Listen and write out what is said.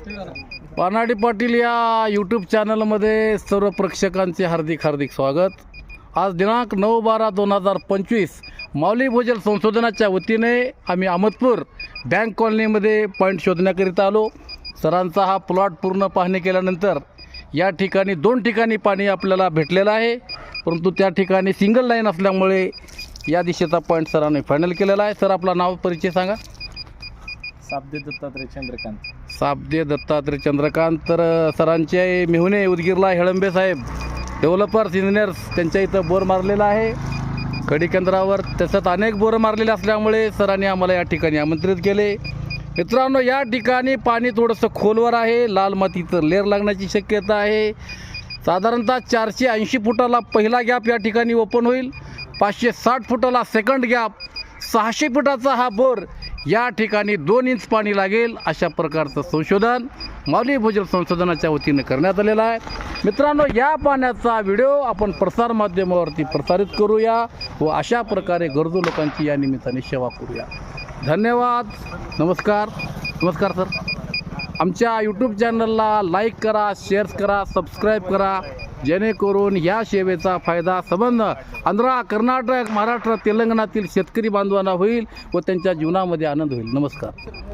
पानाडी पाटील या यूट्यूब चॅनलमध्ये सर्व प्रेक्षकांचे हार्दिक हार्दिक स्वागत। आज दिनांक 9/12/2025 माऊली भूजल संशोधनाच्या वतीने आम्ही अहमदपूर बँक कॉलनीमध्ये पॉईंट शोधण्याकरिता आलो। सरांचा हा प्लॉट पूर्ण पाहणी केल्यानंतर या ठिकाणी 2 ठिकाणी पाणी आपल्याला भेटलेलं आहे, परंतु त्या ठिकाणी सिंगल लाईन असल्यामुळे या दिशेचा पॉईंट सरांनी फायनल केलेला आहे। सर, आपला नाव परिचय सांगा। साबदे दत्तात्रय चंद्रकांत। साबदे दत्तात्रय चंद्रकांत। तर सरांचे मेहुणे उदगीरला हेळंबे साहेब डेव्हलपर्स इंजिनियर्स त्यांच्या इथं बोर मारलेला आहे खडी केंद्रावर। तसंच अनेक बोर मारलेले असल्यामुळे सरांनी आम्हाला या ठिकाणी आमंत्रित केले। मित्रांनो, या ठिकाणी पाणी थोडंसं खोलवर आहे, लाल मातीचं लेर लागण्याची शक्यता आहे। साधारणतः 480 फुटाला पहिला गॅप या ठिकाणी ओपन होईल, 560 फुटाला सेकंड गॅप, 600 फुटाचा हा बोर या ठिकाणी 2 इंच पाणी लागेल अशा प्रकारचं संशोधन माऊली भूजल संशोधनाच्या वतीने करण्यात आलेलं आहे। मित्रांनो, या पाण्याचा व्हिडिओ आपण प्रसार माध्यमावरती प्रसारित करूया व अशा प्रकारे गरजू लोकांची या निमित्ताने सेवा करूया। धन्यवाद। नमस्कार सर। आमच्या यूट्यूब चॅनलला लाईक करा, शेअर करा, सबस्क्राईब करा, जेणेकरून या सेवेचा फायदा संबंध आंध्र, कर्नाटक, महाराष्ट्र, तेलंगणातील शेतकरी बांधवांना होईल व त्यांच्या जीवनामध्ये आनंद होईल। नमस्कार।